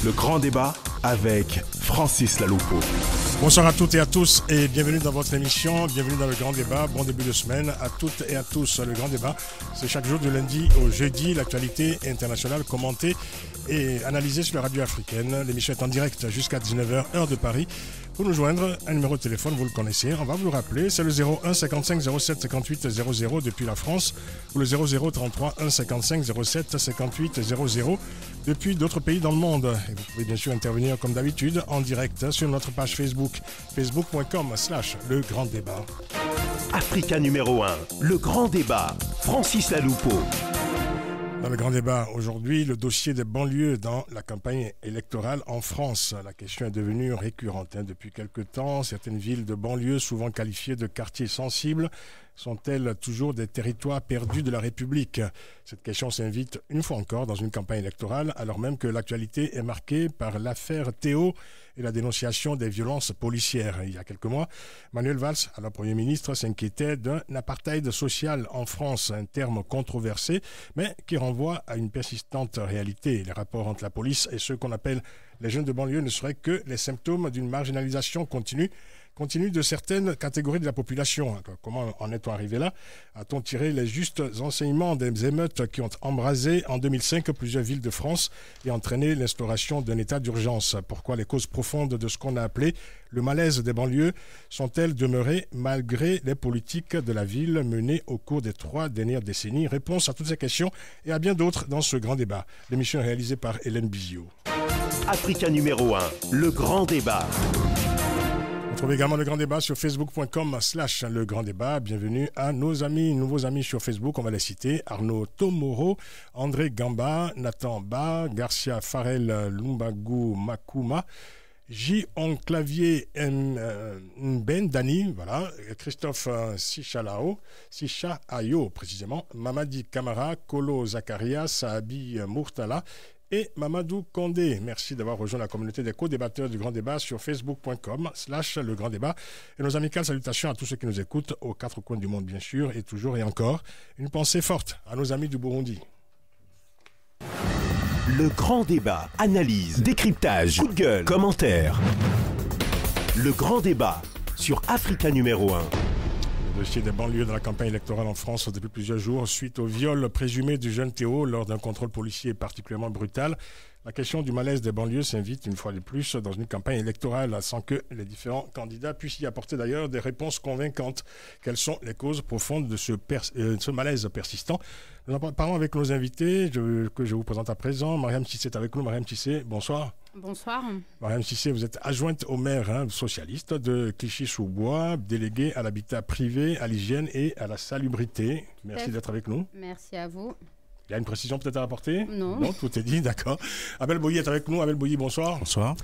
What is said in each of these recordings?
Le grand débat avec Francis Laloupeau. Bonsoir à toutes et à tous et bienvenue dans votre émission, bienvenue dans le grand débat. Bon début de semaine à toutes et à tous. Le grand débat, c'est chaque jour du lundi au jeudi, l'actualité internationale commentée et analysée sur la radio africaine. L'émission est en direct jusqu'à 19h, heure de Paris. Pour nous joindre, un numéro de téléphone, vous le connaissez, on va vous le rappeler, c'est le 01 55 07 58 00 depuis la France ou le 00 33 1 55 07 58 00 depuis d'autres pays dans le monde. Et vous pouvez bien sûr intervenir comme d'habitude en direct sur notre page Facebook, facebook.com/le grand débat. Africa numéro 1, le grand débat, Francis Laloupeau. Dans le grand débat aujourd'hui, le dossier des banlieues dans la campagne électorale en France. La question est devenue récurrente depuis quelque temps. Certaines villes de banlieue, souvent qualifiées de quartiers sensibles, sont-elles toujours des territoires perdus de la République? Cette question s'invite une fois encore dans une campagne électorale, alors même que l'actualité est marquée par l'affaire Théo et la dénonciation des violences policières. Il y a quelques mois, Manuel Valls, alors Premier ministre, s'inquiétait d'un apartheid social en France, un terme controversé, mais qui renvoie à une persistante réalité. Les rapports entre la police et ceux qu'on appelle les jeunes de banlieue ne seraient que les symptômes d'une marginalisation continue de certaines catégories de la population. Comment en est-on arrivé là? A-t-on tiré les justes enseignements des émeutes qui ont embrasé en 2005 plusieurs villes de France et entraîné l'instauration d'un état d'urgence? Pourquoi les causes profondes de ce qu'on a appelé le malaise des banlieues sont-elles demeurées malgré les politiques de la ville menées au cours des 3 dernières décennies? Réponse à toutes ces questions et à bien d'autres dans ce grand débat. L'émission est réalisée par Hélène Bizio. Africa numéro 1, le grand débat. Vous trouvez également le grand débat sur facebook.com/le grand débat. Bienvenue à nos amis, nouveaux amis sur Facebook. On va les citer. Arnaud Tomoro, André Gamba, Nathan Ba, Garcia Farel Lumbagou Makuma, J. Clavier Ben Dani, voilà, Christophe Sichaayo précisément, Mamadi Kamara, Kolo Zakaria, Saabi Murtala et Mamadou Kondé. Merci d'avoir rejoint la communauté des co-débatteurs du Grand Débat sur facebook.com/le Grand Débat. Et nos amicales salutations à tous ceux qui nous écoutent aux 4 coins du monde, bien sûr, et toujours et encore. Une pensée forte à nos amis du Burundi. Le Grand Débat, analyse, décryptage, coup de gueule, commentaires. Le Grand Débat sur Africa numéro 1. Le dossier des banlieues dans la campagne électorale en France depuis plusieurs jours, suite au viol présumé du jeune Théo lors d'un contrôle policier particulièrement brutal. La question du malaise des banlieues s'invite une fois de plus dans une campagne électorale sans que les différents candidats puissent y apporter d'ailleurs des réponses convaincantes. Quelles sont les causes profondes de ce malaise persistant? Nous en parlons avec nos invités que je vous présente à présent. Mariam Cissé est avec nous. Mariam Cissé, bonsoir. Bonsoir. Mariam Cissé, vous êtes adjointe au maire socialiste de Clichy-sous-Bois, déléguée à l'habitat privé, à l'hygiène et à la salubrité. Merci d'être avec nous. Merci à vous. Il y a une précision peut-être à apporter? Non, tout est dit, d'accord. Abel Bouilly est avec nous. Abel Bouilly, bonsoir. Bonsoir.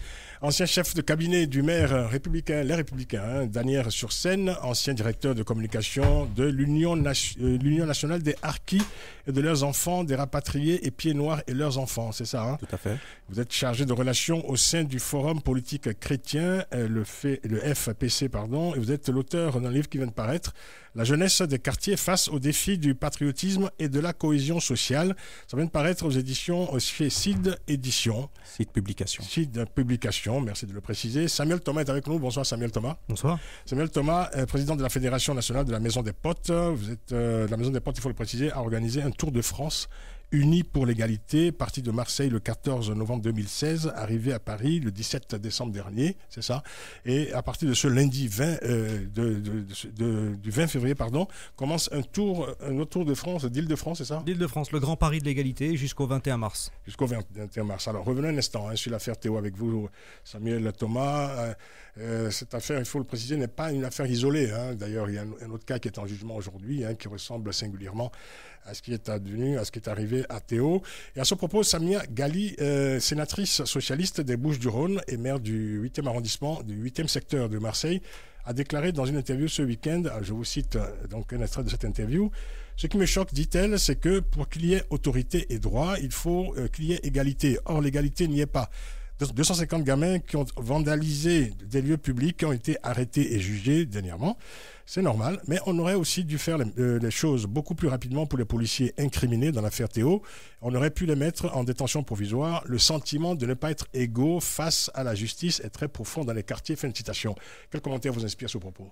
Ancien chef de cabinet du maire républicain, les Républicains, d'Asnières-sur-Seine, ancien directeur de communication de l'Union nationale des harkis et de leurs enfants, des rapatriés et pieds noirs et leurs enfants, c'est ça, hein? Tout à fait. Vous êtes chargé de relations au sein du Forum politique chrétien, le FPC, et vous êtes l'auteur d'un livre qui vient de paraître, La jeunesse des quartiers face aux défis du patriotisme et de la cohésion sociale. Ça vient de paraître aux éditions chez CID Éditions. CID Publication. CID Publication, merci de le préciser. Samuel Thomas est avec nous. Bonsoir Samuel Thomas. Bonsoir. Samuel Thomas, président de la Fédération nationale de la Maison des Potes. Vous êtes la Maison des Potes, il faut le préciser, a organisé un tour de France unis pour l'égalité, parti de Marseille le 14 novembre 2016, arrivé à Paris le 17 décembre dernier, c'est ça. Et à partir de ce lundi 20, du 20 février, commence un autre tour de France, d'Île-de-France, c'est ça? D'Île-de-France, le grand pari de l'égalité jusqu'au 21 mars. Jusqu'au 21 mars. Alors revenons un instant sur l'affaire Théo avec vous, Samuel Thomas. Cette affaire, il faut le préciser, n'est pas une affaire isolée. D'ailleurs, il y a un autre cas qui est en jugement aujourd'hui, qui ressemble singulièrement à ce qui est advenu, à ce qui est arrivé à Théo. Et à ce propos, Samia Ghali, sénatrice socialiste des Bouches-du-Rhône et maire du 8e arrondissement, du 8e secteur de Marseille, a déclaré dans une interview ce week-end, je vous cite donc un extrait de cette interview, « Ce qui me choque, dit-elle, c'est que pour qu'il y ait autorité et droit, il faut qu'il y ait égalité. Or, l'égalité n'y est pas. 250 gamins qui ont vandalisé des lieux publics, qui ont été arrêtés et jugés dernièrement. C'est normal, mais on aurait aussi dû faire les choses beaucoup plus rapidement pour les policiers incriminés dans l'affaire Théo. On aurait pu les mettre en détention provisoire. Le sentiment de ne pas être égaux face à la justice est très profond dans les quartiers. Fin de citation. Quel commentaire vous inspire ce propos ?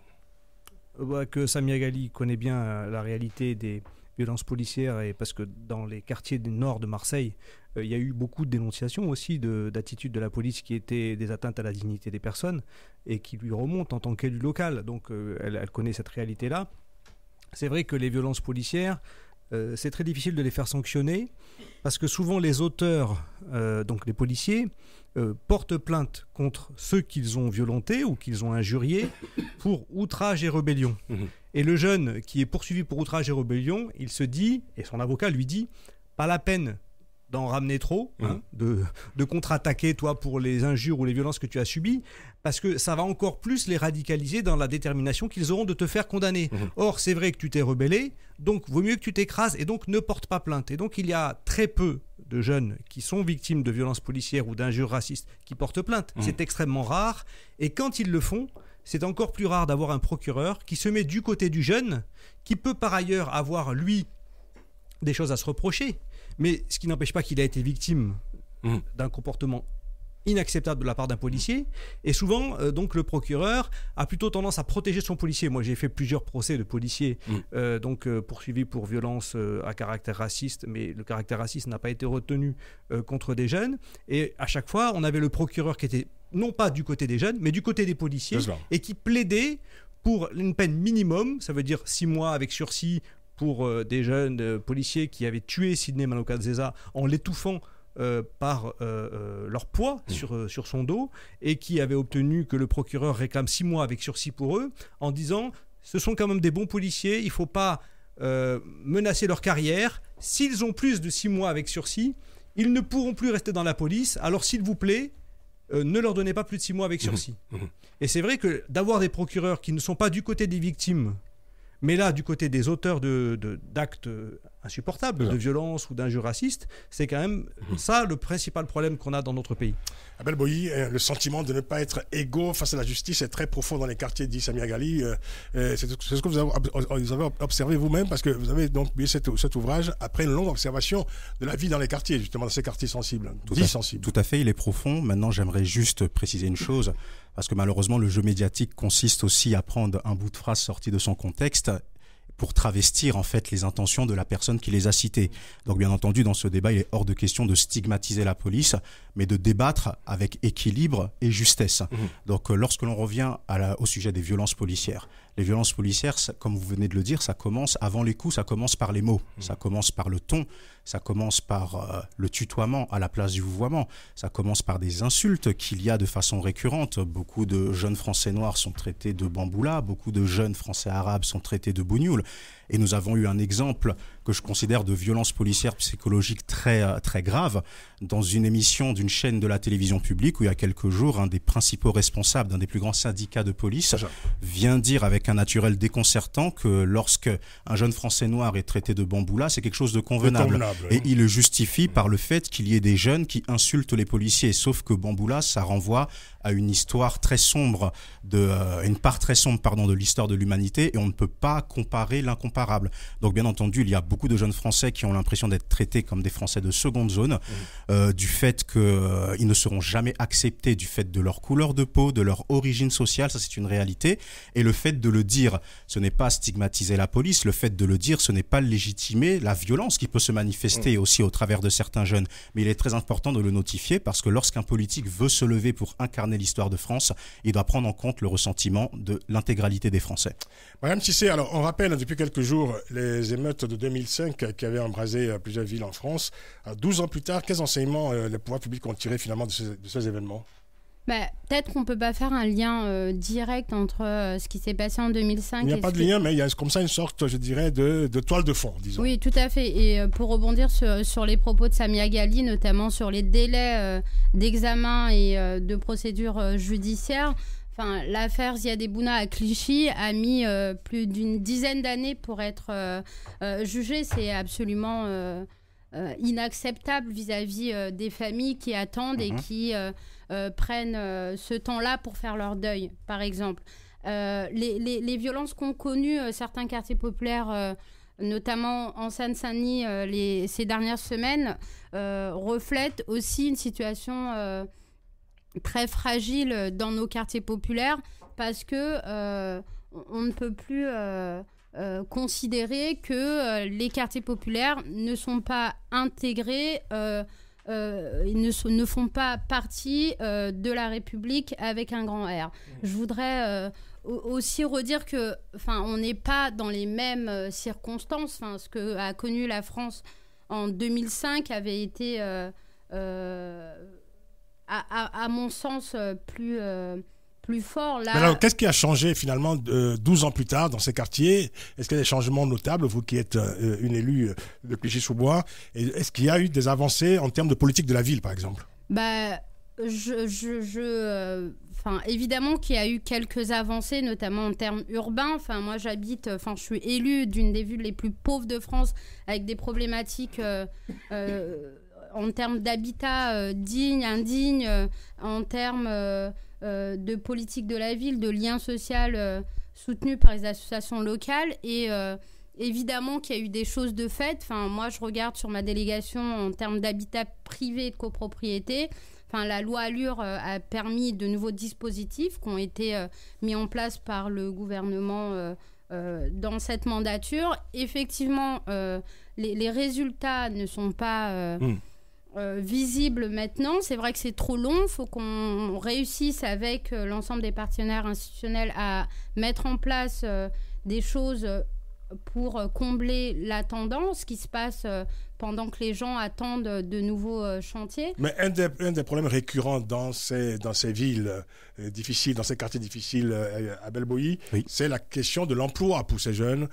Que Samia Ghali connaît bien la réalité des violences policières, et parce que dans les quartiers du nord de Marseille, il y a eu beaucoup de dénonciations aussi d'attitudes de la police qui étaient des atteintes à la dignité des personnes et qui lui remontent en tant qu'élu local. Donc elle connaît cette réalité-là. C'est vrai que les violences policières, c'est très difficile de les faire sanctionner parce que souvent les auteurs, donc les policiers, portent plainte contre ceux qu'ils ont violentés ou qu'ils ont injuriés pour outrage et rébellion. Et le jeune qui est poursuivi pour outrage et rébellion, il se dit, et son avocat lui dit, pas la peine d'en ramener trop, de contre-attaquer toi pour les injures ou les violences que tu as subies, parce que ça va encore plus les radicaliser dans la détermination qu'ils auront de te faire condamner. Or, c'est vrai que tu t'es rebellé, donc vaut mieux que tu t'écrases, et donc ne porte pas plainte. Et donc il y a très peu de jeunes qui sont victimes de violences policières ou d'injures racistes qui portent plainte. C'est extrêmement rare, et quand ils le font, c'est encore plus rare d'avoir un procureur qui se met du côté du jeune, qui peut par ailleurs avoir, lui, des choses à se reprocher, mais ce qui n'empêche pas qu'il a été victime d'un comportement inacceptable de la part d'un policier. Et souvent, donc, le procureur a plutôt tendance à protéger son policier. Moi, j'ai fait plusieurs procès de policiers poursuivis pour violence à caractère raciste, mais le caractère raciste n'a pas été retenu contre des jeunes. Et à chaque fois, on avait le procureur qui était non pas du côté des jeunes, mais du côté des policiers, et qui plaidait pour une peine minimum, ça veut dire 6 mois avec sursis, pour des jeunes policiers qui avaient tué Sidney Manoka-Nzeza en l'étouffant par leur poids sur son dos, et qui avaient obtenu que le procureur réclame 6 mois avec sursis pour eux, en disant ce sont quand même des bons policiers, il ne faut pas menacer leur carrière. S'ils ont plus de 6 mois avec sursis, ils ne pourront plus rester dans la police, alors s'il vous plaît, ne leur donnez pas plus de 6 mois avec sursis. Et c'est vrai que d'avoir des procureurs qui ne sont pas du côté des victimes, mais là, du côté des auteurs d'actes insupportables, de violence ou d'injures racistes, c'est quand même ça le principal problème qu'on a dans notre pays. Abel Boyi, le sentiment de ne pas être égaux face à la justice est très profond dans les quartiers, dit Samia Ghali. C'est ce que vous avez observé vous-même, parce que vous avez donc publié cet ouvrage après une longue observation de la vie dans les quartiers, justement dans ces quartiers sensibles, Tout à fait, il est profond. Maintenant, j'aimerais juste préciser une chose, parce que malheureusement, le jeu médiatique consiste aussi à prendre un bout de phrase sorti de son contexte pour travestir en fait les intentions de la personne qui les a citées. Donc bien entendu, dans ce débat, il est hors de question de stigmatiser la police, mais de débattre avec équilibre et justesse. Donc lorsque l'on revient au sujet des violences policières, les violences policières, comme vous venez de le dire, ça commence avant les coups, ça commence par les mots, ça commence par le ton, ça commence par le tutoiement à la place du vouvoiement, ça commence par des insultes qu'il y a de façon récurrente. Beaucoup de jeunes Français noirs sont traités de bamboula, beaucoup de jeunes Français arabes sont traités de bougnoul. Et nous avons eu un exemple que je considère de violence policière psychologique très, très grave dans une émission d'une chaîne de la télévision publique où il y a quelques jours, un des principaux responsables d'un des plus grands syndicats de police vient dire avec un naturel déconcertant que lorsque un jeune Français noir est traité de bamboula, c'est quelque chose de convenable. Et il le justifie par le fait qu'il y ait des jeunes qui insultent les policiers. Sauf que bamboula, ça renvoie à une histoire très sombre, une part très sombre de l'histoire de l'humanité, et on ne peut pas comparer l'incomparable. Donc bien entendu, il y a beaucoup de jeunes Français qui ont l'impression d'être traités comme des Français de seconde zone, du fait qu'ils ne seront jamais acceptés du fait de leur couleur de peau, de leur origine sociale, ça c'est une réalité. Et le fait de le dire, ce n'est pas stigmatiser la police, le fait de le dire, ce n'est pas légitimer la violence qui peut se manifester aussi au travers de certains jeunes. Mais il est très important de le notifier, parce que lorsqu'un politique veut se lever pour incarner l'histoire de France, il doit prendre en compte le ressentiment de l'intégralité des Français. Madame Cissé, alors on rappelle depuis quelques jours les émeutes de 2005 qui avaient embrasé plusieurs villes en France. 12 ans plus tard, quels enseignements les pouvoirs publics ont tiré finalement de ces événements ? Peut-être qu'on ne peut pas faire un lien direct entre ce qui s'est passé en 2005. Il n'y a pas de lien, mais il y a comme ça une sorte, je dirais, de toile de fond, disons. Oui, tout à fait. Et pour rebondir sur les propos de Samia Ghali, notamment sur les délais d'examen et de procédure judiciaire, l'affaire Ziad Ebouna à Clichy a mis plus d'une dizaine d'années pour être jugée. C'est absolument inacceptable vis-à-vis des familles qui attendent et qui prennent ce temps-là pour faire leur deuil, par exemple. Les violences qu'ont connues certains quartiers populaires, notamment en Seine-Saint-Denis ces dernières semaines, reflètent aussi une situation très fragile dans nos quartiers populaires, parce que on ne peut plus considérer que les quartiers populaires ne sont pas intégrés, ne font pas partie de la République avec un grand R. Je voudrais aussi redire que, on n'est pas dans les mêmes circonstances. Ce que a connu la France en 2005 avait été, à mon sens, plus fort. Là. Alors, qu'est-ce qui a changé finalement 12 ans plus tard dans ces quartiers? Est-ce qu'il y a des changements notables, vous qui êtes une élue de Clichy-sous-Bois? Est-ce qu'il y a eu des avancées en termes de politique de la ville, par exemple? Évidemment qu'il y a eu quelques avancées, notamment en termes urbains. Moi, je suis élue d'une des villes les plus pauvres de France, avec des problématiques en termes d'habitat digne, indigne, en termes de politique de la ville, de lien social soutenu par les associations locales. Et évidemment qu'il y a eu des choses de fait. Moi, je regarde sur ma délégation en termes d'habitat privé et de copropriété. La loi Allure a permis de nouveaux dispositifs qui ont été mis en place par le gouvernement dans cette mandature. Effectivement, les résultats ne sont pas visibles maintenant. C'est vrai que c'est trop long. Il faut qu'on réussisse avec l'ensemble des partenaires institutionnels à mettre en place des choses pour combler la tendance qui se passe pendant que les gens attendent de nouveaux chantiers. Mais un des problèmes récurrents dans ces villes difficiles, dans ces quartiers difficiles à Belboï, oui, c'est la question de l'emploi pour ces jeunes.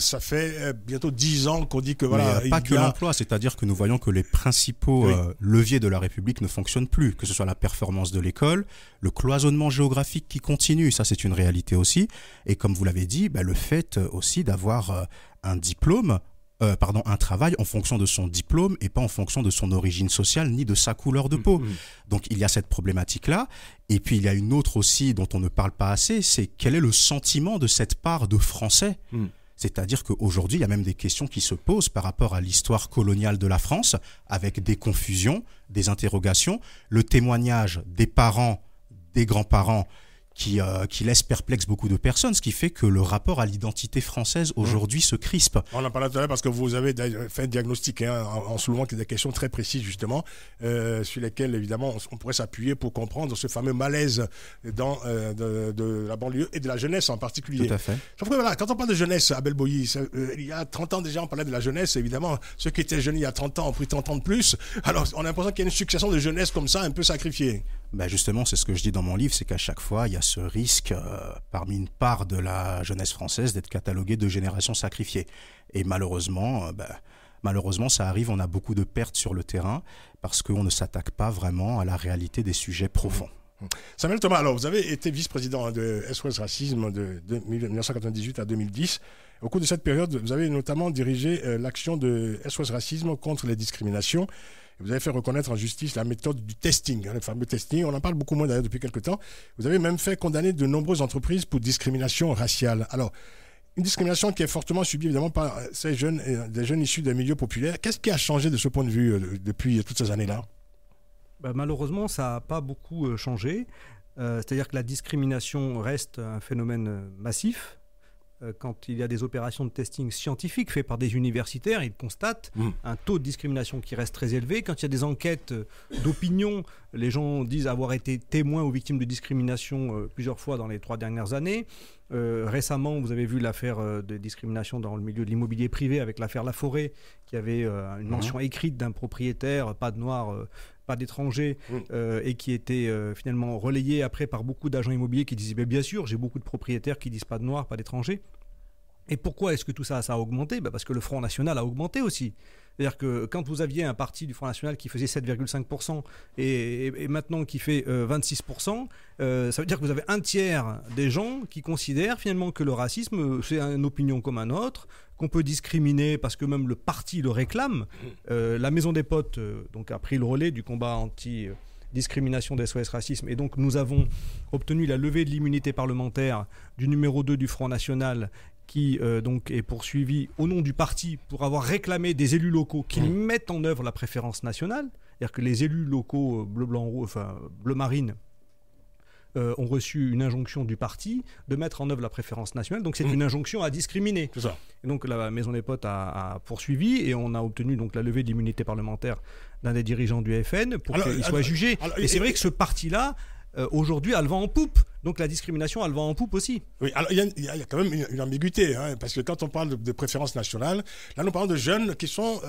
Ça fait bientôt 10 ans qu'on dit que voilà. Mais pas que l'emploi, c'est-à-dire que nous voyons que les principaux leviers de la République ne fonctionnent plus, que ce soit la performance de l'école, le cloisonnement géographique qui continue, ça c'est une réalité aussi, et comme vous l'avez dit, le fait aussi d'avoir un diplôme, un travail en fonction de son diplôme et pas en fonction de son origine sociale ni de sa couleur de peau. Donc il y a cette problématique-là. Et puis il y a une autre aussi dont on ne parle pas assez, c'est quel est le sentiment de cette part de Français. C'est-à-dire qu'aujourd'hui, il y a même des questions qui se posent par rapport à l'histoire coloniale de la France, avec des confusions, des interrogations, le témoignage des parents, des grands-parents, qui laisse perplexe beaucoup de personnes, ce qui fait que le rapport à l'identité française aujourd'hui se crispe. On en parlait tout à l'heure parce que vous avez fait un diagnostic en soulevant des questions très précises justement, sur lesquelles évidemment on pourrait s'appuyer pour comprendre ce fameux malaise de la banlieue et de la jeunesse en particulier. Tout à fait. Sauf que voilà, quand on parle de jeunesse à Belboï, il y a 30 ans déjà on parlait de la jeunesse, évidemment ceux qui étaient jeunes il y a 30 ans ont pris 30 ans de plus, alors on a l'impression qu'il y a une succession de jeunesse comme ça un peu sacrifiée. Justement, c'est ce que je dis dans mon livre, c'est qu'à chaque fois, il y a ce risque, parmi une part de la jeunesse française, d'être cataloguée de génération sacrifiée. Et malheureusement, ça arrive, on a beaucoup de pertes sur le terrain, parce qu'on ne s'attaque pas vraiment à la réalité des sujets profonds. Samuel Thomas, alors vous avez été vice-président de SOS Racisme de 1998 à 2010. Au cours de cette période, vous avez notamment dirigé l'action de SOS Racisme contre les discriminations. Vous avez fait reconnaître en justice la méthode du testing, le fameux testing. On en parle beaucoup moins d'ailleurs depuis quelques temps. Vous avez même fait condamner de nombreuses entreprises pour discrimination raciale. Alors, une discrimination qui est fortement subie évidemment par des jeunes issus des milieux populaires. Qu'est-ce qui a changé de ce point de vue depuis toutes ces années-là ? Malheureusement, ça n'a pas beaucoup changé. C'est-à-dire que la discrimination reste un phénomène massif. Quand il y a des opérations de testing scientifiques faites par des universitaires, ils constatent un taux de discrimination qui reste très élevé. Quand il y a des enquêtes d'opinion, les gens disent avoir été témoins ou victimes de discrimination plusieurs fois dans les 3 dernières années. Récemment, vous avez vu l'affaire de discrimination dans le milieu de l'immobilier privé avec l'affaire Laforêt, qui avait une mention écrite d'un propriétaire, pas de noir, pas d'étrangers, et qui était finalement relayée après par beaucoup d'agents immobiliers qui disaient bien sûr, j'ai beaucoup de propriétaires qui disent pas de noirs, pas d'étrangers. Et pourquoi est-ce que tout ça a augmenté ? Parce que le Front National a augmenté aussi. C'est-à-dire que quand vous aviez un parti du Front National qui faisait 7,5% et maintenant qui fait 26%, ça veut dire que vous avez un tiers des gens qui considèrent finalement que le racisme, c'est une opinion comme un autre, qu'on peut discriminer parce que même le parti le réclame. La Maison des Potes donc a pris le relais du combat anti-discrimination des SOS Racisme. Et donc nous avons obtenu la levée de l'immunité parlementaire du numéro 2 du Front National qui donc est poursuivi au nom du parti pour avoir réclamé des élus locaux qui mettent en œuvre la préférence nationale. C'est-à-dire que les élus locaux bleu marine ont reçu une injonction du parti de mettre en œuvre la préférence nationale. Donc c'est une injonction à discriminer. C'est ça. Et donc la Maison des Potes a poursuivi et on a obtenu donc la levée de l'immunité parlementaire d'un des dirigeants du FN pour qu'il soit jugé. Et c'est vrai que ce parti-là, aujourd'hui, a le vent en poupe. Donc la discrimination a le vent en poupe aussi. Oui, alors il y a quand même une ambiguïté, hein, parce que quand on parle de préférence nationale, là nous parlons de jeunes qui sont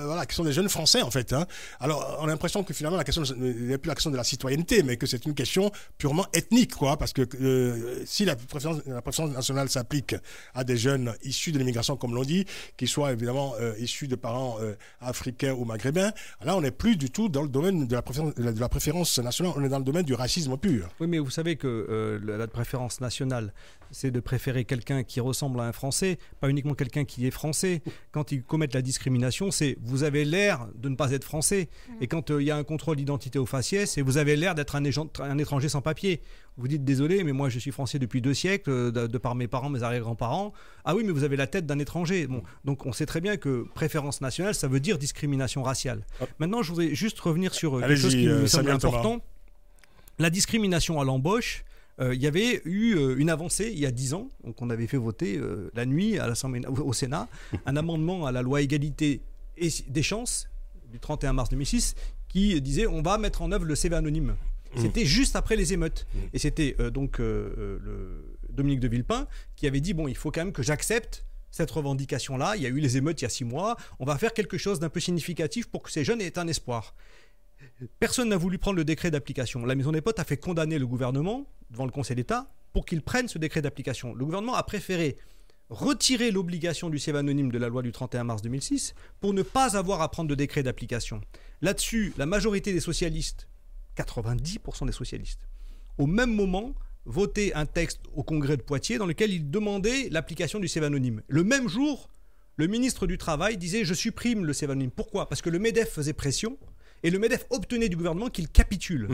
des jeunes français en fait. Hein. Alors on a l'impression que finalement la question n'est plus la question de la citoyenneté, mais que c'est une question purement ethnique, quoi, parce que si la préférence nationale s'applique à des jeunes issus de l'immigration, comme l'on dit, qui soient évidemment issus de parents africains ou maghrébins, là on n'est plus du tout dans le domaine de la préférence nationale, on est dans le domaine du racisme pur. Oui, mais vous savez que la préférence nationale, c'est de préférer quelqu'un qui ressemble à un Français, pas uniquement quelqu'un qui est français. Quand ils commettent la discrimination, c'est vous avez l'air de ne pas être français. Et quand il y a un contrôle d'identité au faciès, c'est vous avez l'air d'être un étranger sans papier. Vous dites désolé, mais moi je suis français depuis 2 siècles, de par mes parents, mes arrière-grands-parents. Ah oui, mais vous avez la tête d'un étranger. Bon, donc on sait très bien que préférence nationale, ça veut dire discrimination raciale. Maintenant, je voudrais juste revenir sur quelque chose qui me semble important. La discrimination à l'embauche. Il y avait eu une avancée il y a 10 ans, donc on avait fait voter la nuit au Sénat un amendement à la loi égalité des chances du 31 mars 2006 qui disait on va mettre en œuvre le CV anonyme. C'était juste après les émeutes. Et c'était Dominique de Villepin qui avait dit bon, il faut quand même que j'accepte cette revendication-là. Il y a eu les émeutes il y a 6 mois. On va faire quelque chose d'un peu significatif pour que ces jeunes aient un espoir. Personne n'a voulu prendre le décret d'application. La Maison des Potes a fait condamner le gouvernement devant le Conseil d'État pour qu'il prenne ce décret d'application. Le gouvernement a préféré retirer l'obligation du CV anonyme de la loi du 31 mars 2006 pour ne pas avoir à prendre de décret d'application. Là-dessus, la majorité des socialistes, 90% des socialistes, au même moment, votaient un texte au Congrès de Poitiers dans lequel ils demandaient l'application du CV anonyme. Le même jour, le ministre du Travail disait « je supprime le CV anonyme ». Pourquoi ? Parce que le MEDEF faisait pression. Et le MEDEF obtenait du gouvernement qu'il capitule.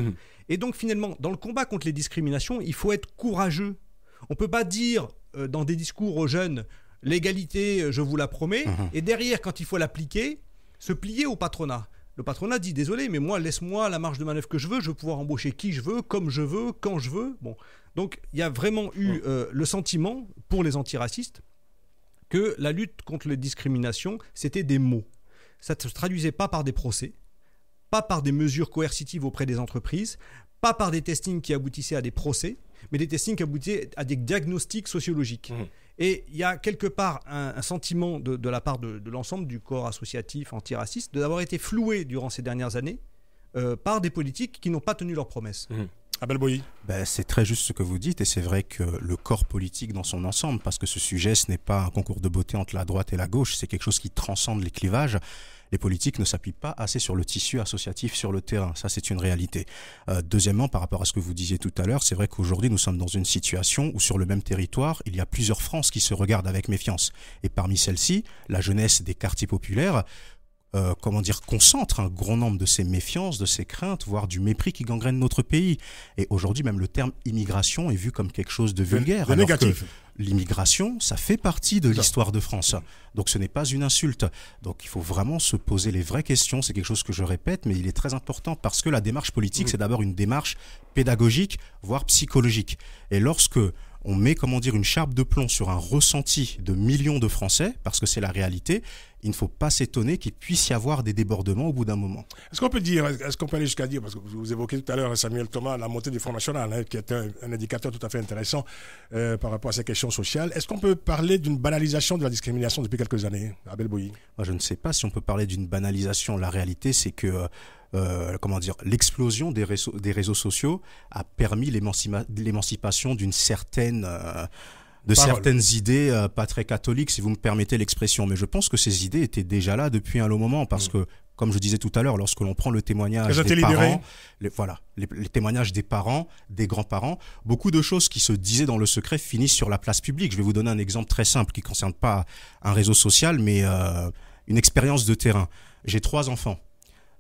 Et donc finalement, dans le combat contre les discriminations, il faut être courageux. On ne peut pas dire dans des discours aux jeunes « l'égalité, je vous la promets », et derrière, quand il faut l'appliquer, se plier au patronat. Le patronat dit « désolé, mais moi, laisse-moi la marge de manœuvre que je veux pouvoir embaucher qui je veux, comme je veux, quand je veux. » Bon. Donc il y a vraiment eu le sentiment, pour les antiracistes, que la lutte contre les discriminations, c'était des mots. Ça ne se traduisait pas par des procès, pas par des mesures coercitives auprès des entreprises, pas par des testings qui aboutissaient à des procès, mais des testings qui aboutissaient à des diagnostics sociologiques. Et il y a quelque part un sentiment de la part de l'ensemble du corps associatif antiraciste d'avoir été floué durant ces dernières années par des politiques qui n'ont pas tenu leurs promesses. Abel Boilly. C'est très juste ce que vous dites et c'est vrai que le corps politique dans son ensemble, parce que ce sujet, ce n'est pas un concours de beauté entre la droite et la gauche, c'est quelque chose qui transcende les clivages. Les politiques ne s'appuient pas assez sur le tissu associatif sur le terrain. Ça, c'est une réalité. Deuxièmement, par rapport à ce que vous disiez tout à l'heure, c'est vrai qu'aujourd'hui, nous sommes dans une situation où sur le même territoire, il y a plusieurs Frances qui se regardent avec méfiance. Et parmi celles-ci, la jeunesse des quartiers populaires concentre un grand nombre de ces méfiances, de ces craintes, voire du mépris qui gangrène notre pays. Et aujourd'hui, même le terme immigration est vu comme quelque chose de vulgaire. Alors négatif. Que l'immigration, ça fait partie de l'histoire de France. Donc ce n'est pas une insulte. Donc il faut vraiment se poser les vraies questions. C'est quelque chose que je répète, mais il est très important parce que la démarche politique, c'est d'abord une démarche pédagogique, voire psychologique. Et lorsque on met, une charpe de plomb sur un ressenti de millions de Français, parce que c'est la réalité, il ne faut pas s'étonner qu'il puisse y avoir des débordements au bout d'un moment. Est-ce qu'on peut aller jusqu'à dire, parce que vous évoquez tout à l'heure, Samuel Thomas, la montée du Front National, qui est un indicateur tout à fait intéressant par rapport à ces questions sociales. Est-ce qu'on peut parler d'une banalisation de la discrimination depuis quelques années, Abel Boilly ? Moi, je ne sais pas si on peut parler d'une banalisation. La réalité, c'est que l'explosion des réseaux sociaux a permis l'émancipation d'une certaines idées pas très catholiques, si vous me permettez l'expression. Mais je pense que ces idées étaient déjà là depuis un long moment, parce que comme je disais tout à l'heure, lorsque l'on prend le témoignage des parents, les témoignages des parents, des grands-parents, beaucoup de choses qui se disaient dans le secret finissent sur la place publique. Je vais vous donner un exemple très simple qui ne concerne pas un réseau social, mais une expérience de terrain. J'ai 3 enfants.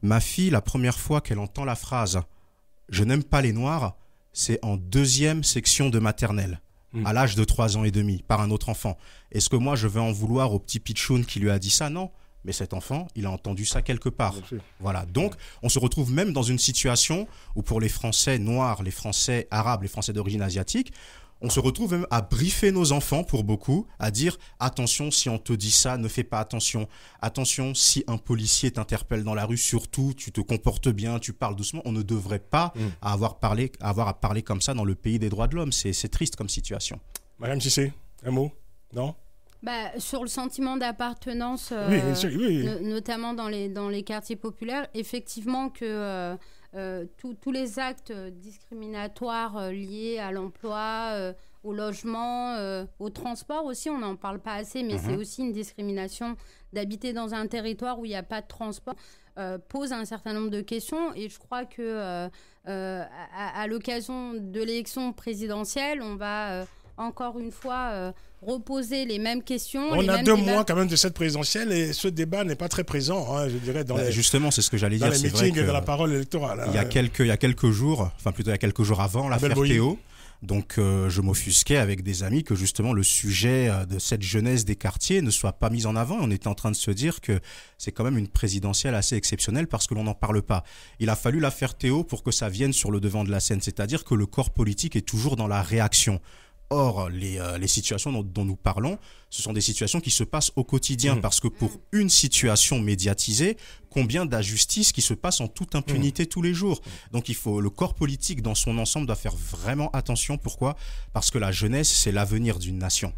Ma fille, la première fois qu'elle entend la phrase « Je n'aime pas les Noirs », c'est en 2e section de maternelle, à l'âge de 3 ans et demi, par un autre enfant. Est-ce que moi, je vais en vouloir au petit pitchoun qui lui a dit ça? Non. Mais cet enfant, il a entendu ça quelque part. Voilà. Donc, on se retrouve même dans une situation où pour les Français noirs, les Français arabes, les Français d'origine asiatique, on se retrouve même à briefer nos enfants, pour beaucoup, à dire « Attention, si on te dit ça, ne fais pas attention. Attention, si un policier t'interpelle dans la rue, surtout, tu te comportes bien, tu parles doucement. » On ne devrait pas avoir à parler comme ça dans le pays des droits de l'homme. C'est triste comme situation. Madame Cissé, un mot? Non? Sur le sentiment d'appartenance, notamment dans les quartiers populaires, effectivement que tous les actes discriminatoires liés à l'emploi, au logement, au transport aussi, on n'en parle pas assez, mais c'est aussi une discrimination d'habiter dans un territoire où il n'y a pas de transport, pose un certain nombre de questions. Et je crois que à l'occasion de l'élection présidentielle, on va encore une fois reposer les mêmes questions. On a 2 mois quand même de cette présidentielle et ce débat n'est pas très présent, je dirais, justement, c'est ce que j'allais dire. Dans les meetings et dans la parole électorale. Il y a quelques jours, enfin plutôt il y a quelques jours avant l'affaire Théo, donc je m'offusquais avec des amis que justement le sujet de cette jeunesse des quartiers ne soit pas mis en avant. On était en train de se dire que c'est quand même une présidentielle assez exceptionnelle parce que l'on n'en parle pas. Il a fallu l'affaire Théo pour que ça vienne sur le devant de la scène, c'est-à-dire que le corps politique est toujours dans la réaction. Or, les situations dont nous parlons, ce sont des situations qui se passent au quotidien parce que pour une situation médiatisée, combien d'injustices qui se passent en toute impunité tous les jours. Donc le corps politique dans son ensemble doit faire vraiment attention. Pourquoi? Parce que la jeunesse, c'est l'avenir d'une nation.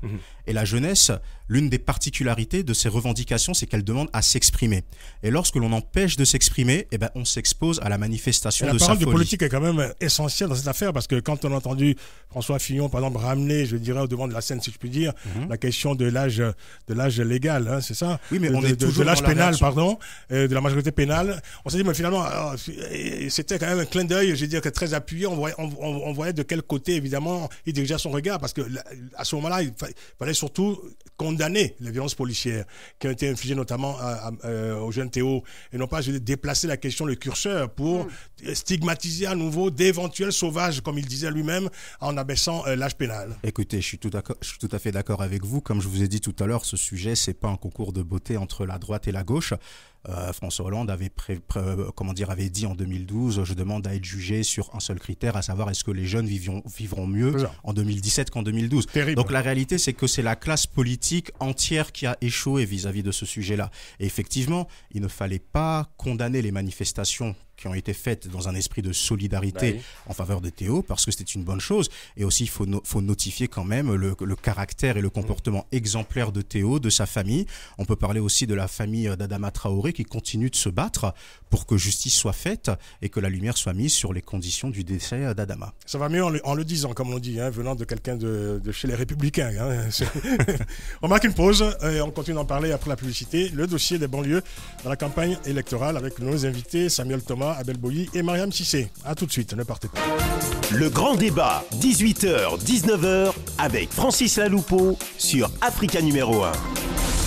Et la jeunesse, l'une des particularités de ses revendications, c'est qu'elle demande à s'exprimer. Et lorsque l'on empêche de s'exprimer, on s'expose à la manifestation de sa folie. La parole du politique est quand même essentielle dans cette affaire parce que quand on a entendu François Fillon, par exemple, ramener, je dirais, au devant de la scène, si je puis dire, la question de l'âge légal, c'est ça? Oui, mais on est toujours de l'âge pénal, pardon, de la majorité pénale. On s'est dit, mais finalement, c'était quand même un clin d'œil, je veux dire, très appuyé. On voyait de quel côté, évidemment, il dirigeait son regard, parce que à ce moment-là, il fallait surtout condamner les violences policières qui ont été infligées notamment au jeune Théo, et non pas, je veux dire, déplacer la question, le curseur, pour stigmatiser à nouveau d'éventuels sauvages, comme il disait lui-même, en abaissant l'âge pénal. Écoutez, je suis tout à fait d'accord avec vous. Comme je vous ai dit tout à l'heure, ce sujet, c'est pas un concours de beauté entre la droite et la gauche. François Hollande avait dit en 2012, je demande à être jugé sur un seul critère, à savoir est-ce que les jeunes vivront mieux en 2017 qu'en 2012. Terrible. Donc la réalité, c'est que c'est la classe politique entière qui a échoué vis-à-vis de ce sujet-là. Et effectivement, il ne fallait pas condamner les manifestations qui ont été faites dans un esprit de solidarité en faveur de Théo, parce que c'était une bonne chose. Et aussi, il faut notifier quand même le caractère et le comportement exemplaire de Théo, de sa famille. On peut parler aussi de la famille d'Adama Traoré qui continue de se battre pour que justice soit faite et que la lumière soit mise sur les conditions du décès d'Adama. Ça va mieux en le disant, comme on dit, venant de quelqu'un de chez les Républicains. On marque une pause et on continue d'en parler après la publicité. Le dossier des banlieues dans la campagne électorale avec nos invités Samuel Thomas, Abel Boyi et Mariam Cissé. A tout de suite, ne partez pas. Le grand débat, 18h, 19h, avec Francis Laloupeau sur Africa numéro 1.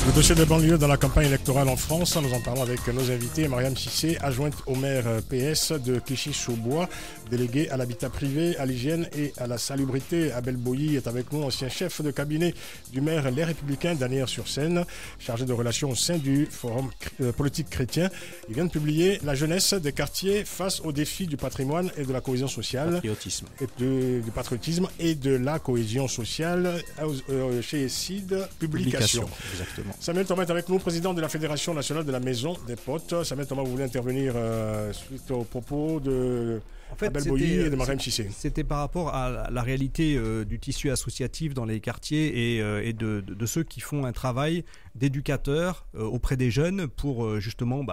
Le dossier des banlieues dans la campagne électorale en France, nous en parlons avec nos invités. Mariam Cissé, adjointe au maire PS de Clichy-sous-Bois, déléguée à l'habitat privé, à l'hygiène et à la salubrité. Abel Boyi est avec nous, ancien chef de cabinet du maire Les Républicains d'Asnières-sur-Seine, chargé de relations au sein du Forum politique chrétien. Il vient de publier La jeunesse des quartiers face aux défis du patrimoine et de la cohésion sociale. Du patriotisme et de la cohésion sociale chez SID Publication. Exactement. Samuel Thomas est avec nous, président de la Fédération nationale de la Maison des Potes. Samuel Thomas, vous voulez intervenir suite aux propos de Abel Boyi et de Mariam Cissé. C'était par rapport à la réalité du tissu associatif dans les quartiers et de ceux qui font un travail d'éducateurs auprès des jeunes pour justement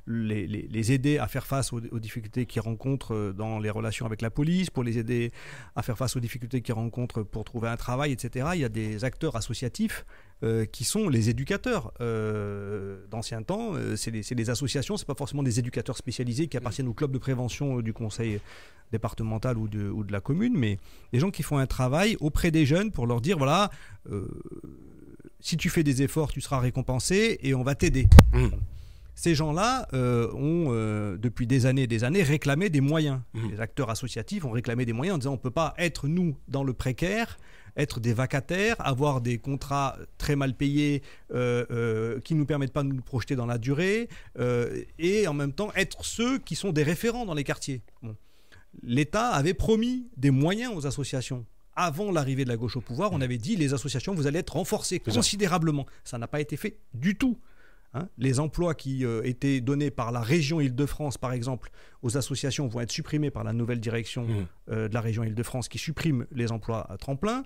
les aider à faire face aux difficultés qu'ils rencontrent dans les relations avec la police, pour les aider à faire face aux difficultés qu'ils rencontrent pour trouver un travail, etc. Il y a des acteurs associatifs qui sont les éducateurs d'anciens temps. C'est des associations, c'est pas forcément des éducateurs spécialisés qui appartiennent au club de prévention du conseil départemental ou de la commune, mais des gens qui font un travail auprès des jeunes pour leur dire voilà, si tu fais des efforts, tu seras récompensé et on va t'aider. Ces gens-là ont, depuis des années réclamé des moyens. Les acteurs associatifs ont réclamé des moyens en disant on ne peut pas être, nous, dans le précaire, être des vacataires, avoir des contrats très mal payés qui ne nous permettent pas de nous projeter dans la durée et en même temps être ceux qui sont des référents dans les quartiers. Bon. L'État avait promis des moyens aux associations. Avant l'arrivée de la gauche au pouvoir, on avait dit les associations, vous allez être renforcées considérablement. Ça n'a pas été fait du tout. Les emplois qui étaient donnés par la région Île-de-France, par exemple, aux associations vont être supprimés par la nouvelle direction de la région Île-de-France qui supprime les emplois à tremplin.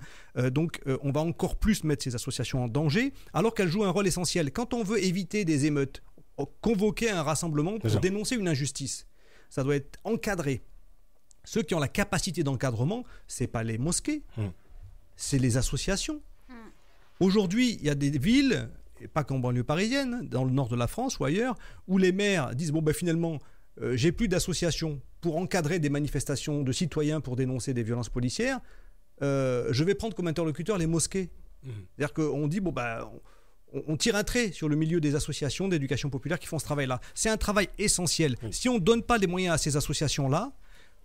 Donc on va encore plus mettre ces associations en danger, alors qu'elles jouent un rôle essentiel. Quand on veut éviter des émeutes, convoquer un rassemblement pour dénoncer une injustice, ça doit être encadré. Ceux qui ont la capacité d'encadrement, ce n'est pas les mosquées, c'est les associations. Aujourd'hui, il y a des villes, et pas qu'en banlieue parisienne, dans le nord de la France ou ailleurs, où les maires disent finalement, j'ai plus d'associations pour encadrer des manifestations de citoyens pour dénoncer des violences policières, je vais prendre comme interlocuteur les mosquées. C'est-à-dire qu'on dit, on tire un trait sur le milieu des associations d'éducation populaire qui font ce travail-là. C'est un travail essentiel. Si on ne donne pas les moyens à ces associations-là,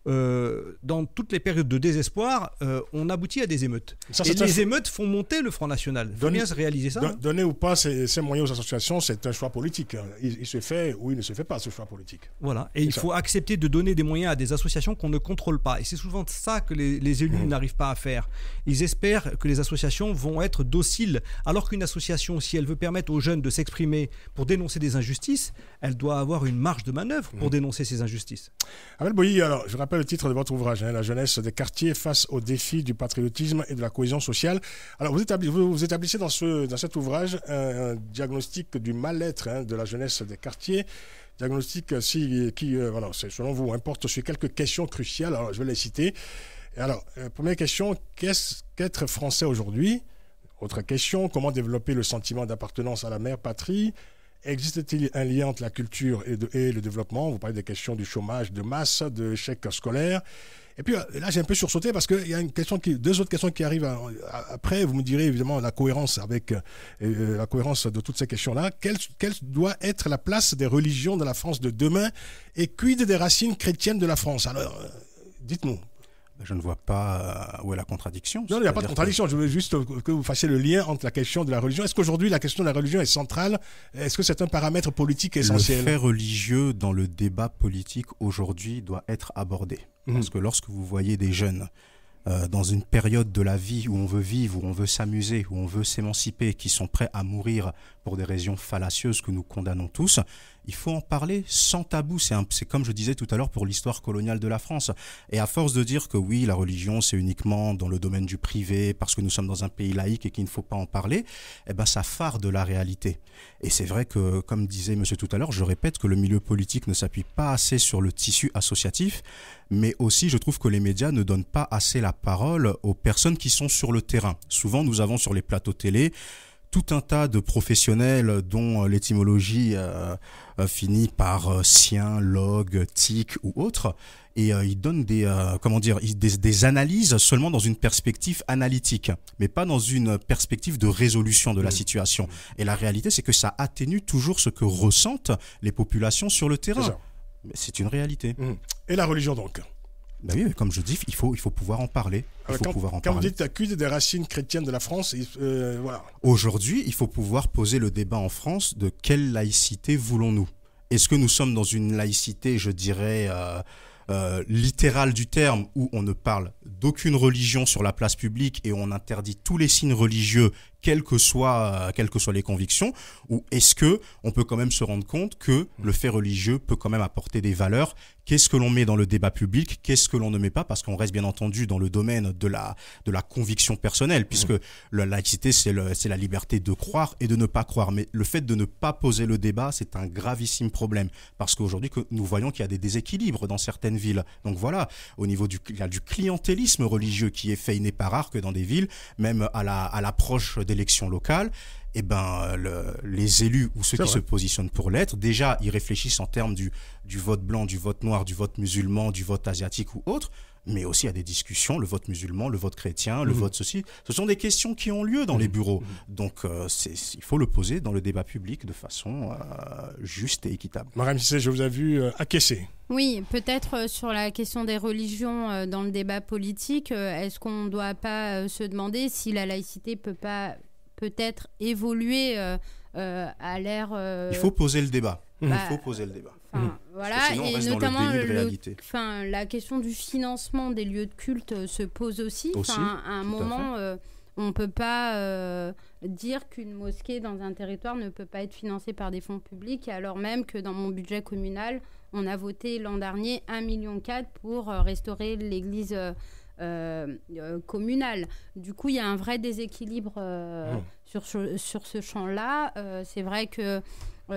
dans toutes les périodes de désespoir, on aboutit à des émeutes. Et les émeutes font monter le Front National. Il faut bien se réaliser ça. Donner ou pas ces moyens aux associations, c'est un choix politique. Il se fait ou il ne se fait pas, ce choix politique. Voilà. Et il faut accepter de donner des moyens à des associations qu'on ne contrôle pas. Et c'est souvent ça que les élus n'arrivent pas à faire. Ils espèrent que les associations vont être dociles. Alors qu'une association, si elle veut permettre aux jeunes de s'exprimer pour dénoncer des injustices, elle doit avoir une marge de manœuvre pour dénoncer ces injustices. Amel Boilly, alors, je rappelle le titre de votre ouvrage, La jeunesse des quartiers face aux défis du patriotisme et de la cohésion sociale. Alors, vous établissez dans cet ouvrage un diagnostic du mal-être de la jeunesse des quartiers. Diagnostic qui, selon vous, porte sur quelques questions cruciales. Alors, je vais les citer. Et alors, première question, qu'est-ce qu'être français aujourd'hui? Autre question, comment développer le sentiment d'appartenance à la mère patrie? Existe-t-il un lien entre la culture et le développement? Vous parlez des questions du chômage de masse, de l'échec scolaire. Et puis là, j'ai un peu sursauté parce qu'il y a deux autres questions qui arrivent après. Vous me direz évidemment la cohérence la cohérence de toutes ces questions-là. Quelle doit être la place des religions de la France de demain? Et quid des racines chrétiennes de la France? Alors, dites-nous. Je ne vois pas où est la contradiction. Non, il n'y a pas de contradiction. Je veux juste que vous fassiez le lien entre la question de la religion. Est-ce qu'aujourd'hui, la question de la religion est centrale? Est-ce que c'est un paramètre politique essentiel? Le fait religieux dans le débat politique aujourd'hui doit être abordé. Parce que lorsque vous voyez des jeunes dans une période de la vie où on veut vivre, où on veut s'amuser, où on veut s'émanciper, qui sont prêts à mourir pour des raisons fallacieuses que nous condamnons tous, il faut en parler sans tabou. C'est comme je disais tout à l'heure pour l'histoire coloniale de la France. Et à force de dire que oui, la religion, c'est uniquement dans le domaine du privé, parce que nous sommes dans un pays laïque et qu'il ne faut pas en parler, ça farde la réalité. Et c'est vrai que, comme disait monsieur tout à l'heure, je répète que le milieu politique ne s'appuie pas assez sur le tissu associatif, mais aussi je trouve que les médias ne donnent pas assez la parole aux personnes qui sont sur le terrain. Souvent, nous avons sur les plateaux télé tout un tas de professionnels dont l'étymologie finit par sien, log, tic ou autre, et ils donnent des analyses seulement dans une perspective analytique, mais pas dans une perspective de résolution de la situation. Et la réalité, c'est que ça atténue toujours ce que ressentent les populations sur le terrain. C'est une réalité. Et la religion donc? Oui, comme je dis, il faut pouvoir en parler. Quand vous dites quid des racines chrétiennes de la France, voilà. Aujourd'hui, il faut pouvoir poser le débat en France de quelle laïcité voulons-nous? Est-ce que nous sommes dans une laïcité, je dirais, littérale du terme, où on ne parle d'aucune religion sur la place publique et on interdit tous les signes religieux quelles que soient les convictions, ou est-ce que on peut quand même se rendre compte que le fait religieux peut quand même apporter des valeurs? Qu'est-ce que l'on met dans le débat public? Qu'est-ce que l'on ne met pas? Parce qu'on reste bien entendu dans le domaine de la conviction personnelle, puisque la laïcité, c'est la liberté de croire et de ne pas croire. Mais le fait de ne pas poser le débat, c'est un gravissime problème, parce qu'aujourd'hui, nous voyons qu'il y a des déséquilibres dans certaines villes. Donc voilà, au niveau il y a du clientélisme religieux qui est fait. Il n'est pas rare que dans des villes, même à l'approche d'élections locales, les élus ou ceux qui se positionnent pour l'être, déjà, ils réfléchissent en termes du vote blanc, du vote noir, du vote musulman, du vote asiatique ou autre, mais aussi à des discussions, le vote musulman, le vote chrétien, le vote ceci. Ce sont des questions qui ont lieu dans les bureaux. Donc, il faut le poser dans le débat public de façon juste et équitable. Mariam Cissé, je vous ai vu acquiescer. Oui, peut-être sur la question des religions dans le débat politique, est-ce qu'on ne doit pas se demander si la laïcité peut-être évoluer à l'ère... Il faut poser le débat. Il faut poser le débat. Voilà, sinon, on et reste notamment dans le déni de réalité. La question du financement des lieux de culte se pose aussi. À un moment, on ne peut pas dire qu'une mosquée dans un territoire ne peut pas être financée par des fonds publics, alors même que dans mon budget communal, on a voté l'an dernier 1,4 million pour restaurer l'église communale. Du coup, il y a un vrai déséquilibre sur ce champ-là. C'est vrai que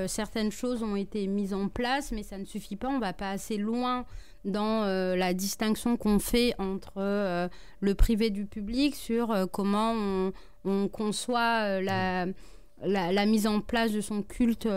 certaines choses ont été mises en place, mais ça ne suffit pas. On ne va pas assez loin dans la distinction qu'on fait entre le privé du public sur comment on conçoit la mise en place de son culte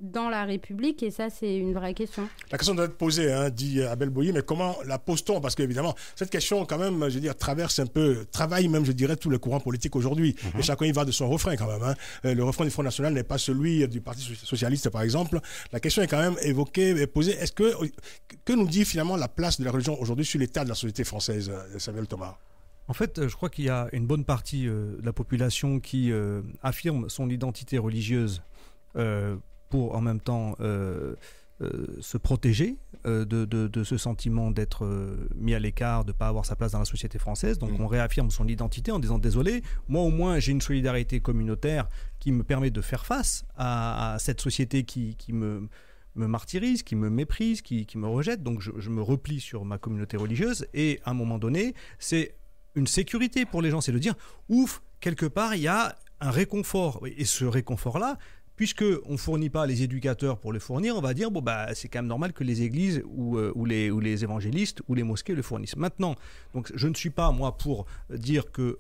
dans la République, et ça, c'est une vraie question. La question doit être posée, dit Abel Boyer, mais comment la pose-t-on? Parce qu'évidemment, cette question, quand même, je veux dire, travaille même, je dirais, tous les courants politiques aujourd'hui. Et chacun y va de son refrain, quand même. Le refrain du Front National n'est pas celui du Parti Socialiste, par exemple. La question est quand même évoquée et posée. Que nous dit finalement la place de la religion aujourd'hui sur l'état de la société française, Samuel Thomas? En fait, je crois qu'il y a une bonne partie de la population qui affirme son identité religieuse pour en même temps se protéger de ce sentiment d'être mis à l'écart, de ne pas avoir sa place dans la société française. Donc on réaffirme son identité en disant désolé, moi au moins j'ai une solidarité communautaire qui me permet de faire face à cette société qui me martyrise, qui me méprise, qui me rejette. Donc je me replie sur ma communauté religieuse, et à un moment donné, c'est une sécurité pour les gens, c'est de dire ouf, quelque part il y a un réconfort, et ce réconfort-là, puisqu'on ne fournit pas les éducateurs pour le fournir, on va dire c'est quand même normal que les églises ou les évangélistes ou les mosquées le fournissent. Maintenant, donc, je ne suis pas, moi, pour dire que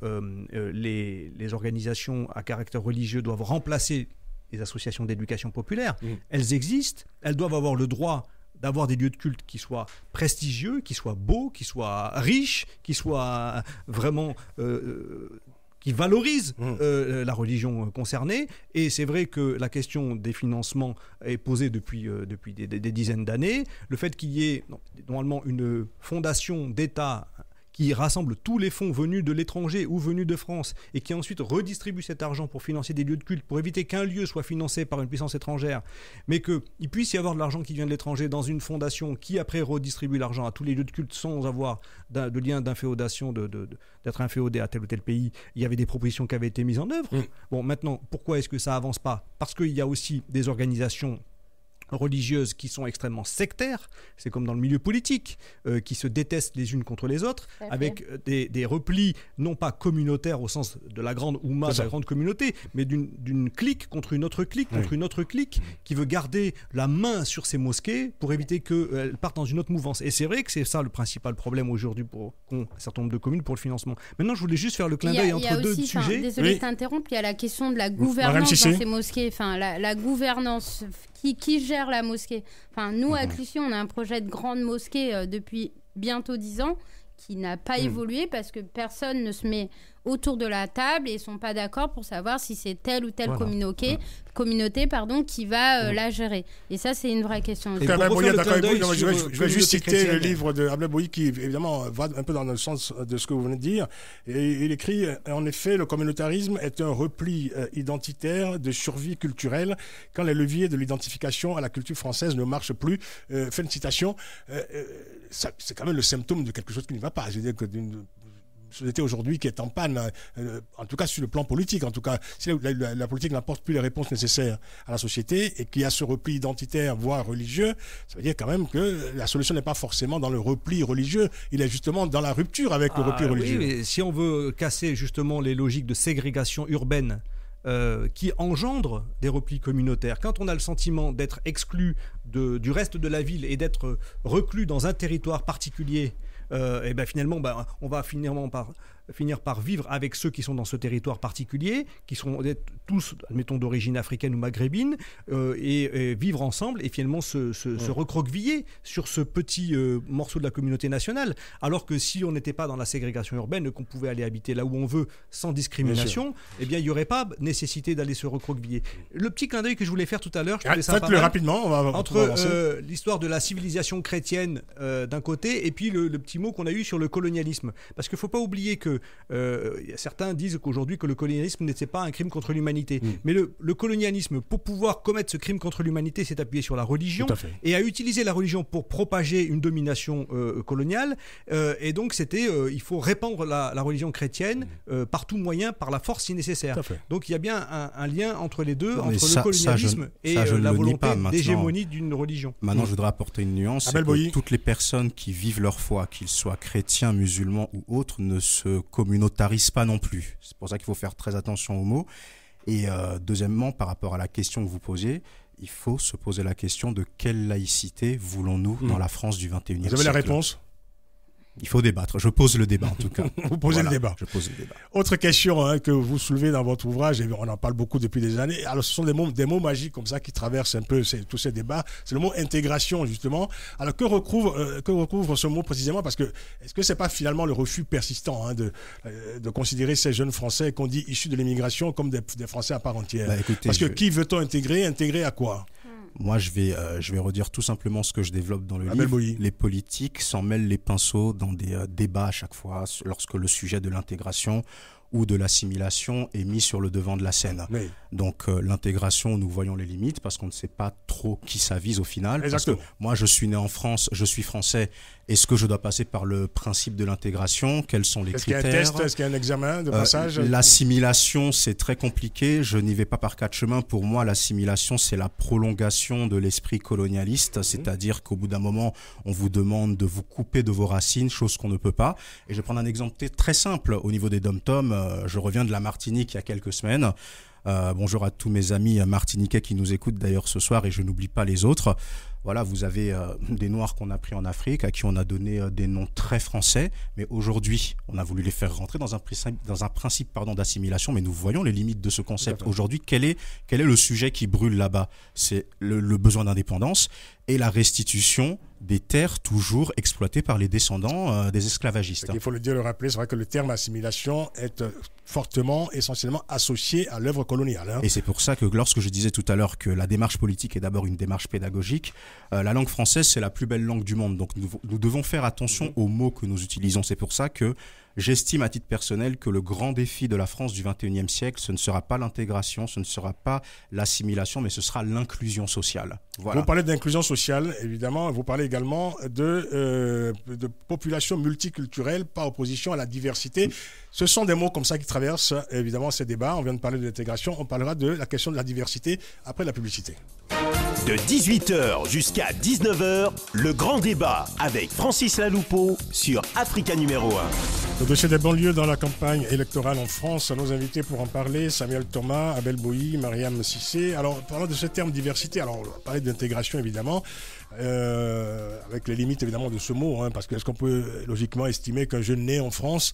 les organisations à caractère religieux doivent remplacer les associations d'éducation populaire. Elles existent, elles doivent avoir le droit d'avoir des lieux de culte qui soient prestigieux, qui soient beaux, qui soient riches, qui soient vraiment... qui valorise la religion concernée. Et c'est vrai que la question des financements est posée depuis des dizaines d'années. Le fait qu'il y ait normalement une fondation d'État qui rassemble tous les fonds venus de l'étranger ou venus de France et qui ensuite redistribue cet argent pour financer des lieux de culte, pour éviter qu'un lieu soit financé par une puissance étrangère, mais qu'il puisse y avoir de l'argent qui vient de l'étranger dans une fondation qui après redistribue l'argent à tous les lieux de culte sans avoir de lien d'inféodation, d'être inféodé à tel ou tel pays. Il y avait des propositions qui avaient été mises en œuvre. Bon, maintenant, pourquoi est-ce que ça avance pas? Parce qu'il y a aussi des organisations religieuses qui sont extrêmement sectaires, c'est comme dans le milieu politique, qui se détestent les unes contre les autres, avec des replis non pas communautaires au sens de la grande oumma, de la grande communauté, mais d'une clique contre une autre clique, contre une autre clique, qui veut garder la main sur ces mosquées pour éviter qu'elles partent dans une autre mouvance. Et c'est vrai que c'est ça le principal problème aujourd'hui pour un certain nombre de communes pour le financement. Maintenant, je voulais juste faire le clin d'œil entre deux sujets. Désolé de t'interrompre, il y a la question de la gouvernance dans ces mosquées, la gouvernance. Qui gère la mosquée? Nous, à Clichy, on a un projet de grande mosquée depuis bientôt 10 ans qui n'a pas évolué parce que personne ne se met autour de la table et ne sont pas d'accord pour savoir si c'est telle ou telle communauté qui va la gérer. Et ça, c'est une vraie question. Je vais juste citer le livre de Abel Boyer qui, évidemment, va un peu dans le sens de ce que vous venez de dire. Et il écrit, en effet, le communautarisme est un repli identitaire de survie culturelle quand les leviers de l'identification à la culture française ne marchent plus. Fin de citation. C'est quand même le symptôme de quelque chose qui ne va pas. Je veux dire que société aujourd'hui qui est en panne, en tout cas sur le plan politique. En tout cas, si la politique n'apporte plus les réponses nécessaires à la société et qu'il y a ce repli identitaire, voire religieux, ça veut dire quand même que la solution n'est pas forcément dans le repli religieux, il est justement dans la rupture avec le repli religieux. Oui, mais si on veut casser justement les logiques de ségrégation urbaine qui engendrent des replis communautaires, quand on a le sentiment d'être exclu du reste de la ville et d'être reclus dans un territoire particulier, et ben finalement on va finir par vivre avec ceux qui sont dans ce territoire particulier, qui sont tous, admettons, d'origine africaine ou maghrébine, et vivre ensemble et finalement se recroqueviller sur ce petit morceau de la communauté nationale. Alors que si on n'était pas dans la ségrégation urbaine, qu'on pouvait aller habiter là où on veut sans discrimination, eh bien il n'y aurait pas nécessité d'aller se recroqueviller. Le petit clin d'œil que je voulais faire tout à l'heure, faites-le rapidement, entre l'histoire de la civilisation chrétienne d'un côté et puis le petit mot qu'on a eu sur le colonialisme. Parce qu'il ne faut pas oublier que certains disent qu'aujourd'hui que le colonialisme n'était pas un crime contre l'humanité. Mais le colonialisme, pour pouvoir commettre ce crime contre l'humanité, s'est appuyé sur la religion et a utilisé la religion pour propager une domination coloniale. Et donc il faut répandre la religion chrétienne par tout moyen, par la force si nécessaire. Donc il y a bien un lien entre les deux, entre le colonialisme et la volonté d'hégémonie d'une religion. Maintenant, je voudrais apporter une nuance. C'est que toutes les personnes qui vivent leur foi, qu'ils soient chrétiens, musulmans ou autres, ne se communautarisent pas non plus. C'est pour ça qu'il faut faire très attention aux mots. Et deuxièmement, par rapport à la question que vous posez, il faut se poser la question de quelle laïcité voulons-nous dans la France du 21e siècle. Vous avez la réponse ? Il faut débattre. Je pose le débat, en tout cas. Vous posez le débat. Je pose le débat. Autre question que vous soulevez dans votre ouvrage, et on en parle beaucoup depuis des années. Alors, ce sont des mots magiques comme ça qui traversent un peu tous ces débats. C'est le mot intégration, justement. Alors, que recouvre ce mot précisément ? Parce que, est-ce que c'est pas finalement le refus persistant de considérer ces jeunes Français qu'on dit issus de l'immigration comme des Français à part entière ? Écoutez, parce que qui veut-on intégrer ? Intégrer à quoi ? Moi, je vais redire tout simplement ce que je développe dans le livre. Les politiques s'en mêlent les pinceaux dans des débats à chaque fois lorsque le sujet de l'intégration ou de l'assimilation est mis sur le devant de la scène. Oui. Donc l'intégration, nous voyons les limites parce qu'on ne sait pas trop qui ça vise au final. Exactement. Parce que moi, je suis né en France, je suis français. Est-ce que je dois passer par le principe de l'intégration ? Quels sont les critères ? Est-ce qu'il y a un test ? Est-ce qu'il y a un examen de passage ? L'assimilation, c'est très compliqué. Je n'y vais pas par quatre chemins. Pour moi, l'assimilation, c'est la prolongation de l'esprit colonialiste. C'est-à-dire qu'au bout d'un moment, on vous demande de vous couper de vos racines, chose qu'on ne peut pas. Et je vais prendre un exemple très simple au niveau des dom-toms. Je reviens de la Martinique il y a quelques semaines. Bonjour à tous mes amis martiniquais qui nous écoutent d'ailleurs ce soir et je n'oublie pas les autres. Voilà, vous avez des Noirs qu'on a pris en Afrique, à qui on a donné des noms très français, mais aujourd'hui, on a voulu les faire rentrer dans un principe d'assimilation, mais nous voyons les limites de ce concept. Aujourd'hui, quel est le sujet qui brûle là-bas ? C'est le besoin d'indépendance et la restitution des terres toujours exploitées par les descendants des esclavagistes. Il faut le dire, le rappeler, c'est vrai que le terme assimilation est fortement, essentiellement associé à l'œuvre coloniale. Et c'est pour ça que lorsque je disais tout à l'heure que la démarche politique est d'abord une démarche pédagogique, la langue française, c'est la plus belle langue du monde. Donc nous devons faire attention aux mots que nous utilisons. C'est pour ça que j'estime à titre personnel que le grand défi de la France du 21e siècle, ce ne sera pas l'intégration, ce ne sera pas l'assimilation, mais ce sera l'inclusion sociale. Voilà. Vous parlez d'inclusion sociale, évidemment. Vous parlez également de population multiculturelle par opposition à la diversité. Ce sont des mots comme ça qui traversent évidemment ces débats. On vient de parler de l'intégration. On parlera de la question de la diversité après la publicité. De 18h jusqu'à 19h, le grand débat avec Francis Laloupeau sur Africa numéro 1. Le dossier des banlieues dans la campagne électorale en France. Nos invités pour en parler, Samuel Thomas, Abel Boyi, Mariam Cissé. Alors, parlant de ce terme diversité, alors on va parler d'intégration évidemment, avec les limites évidemment de ce mot, parce que est-ce qu'on peut logiquement estimer qu'un jeune né en France,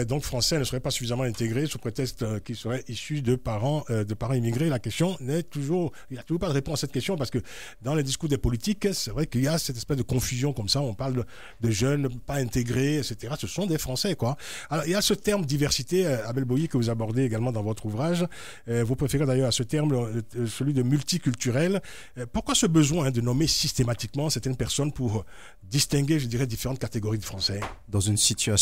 donc français, ne serait pas suffisamment intégré sous prétexte qu'il serait issu de parents immigrés? La question il n'y a toujours pas de réponse à cette question, parce que dans les discours des politiques, c'est vrai qu'il y a cette espèce de confusion comme ça. On parle de jeunes pas intégrés, etc. Ce sont des Français, quoi. Alors il y a ce terme diversité, Abel Boyi, que vous abordez également dans votre ouvrage. Vous préférez d'ailleurs à ce terme celui de multiculturel. Pourquoi ce besoin de nommer systématiquement certaines personnes pour distinguer, je dirais, différentes catégories de Français? Dans une situation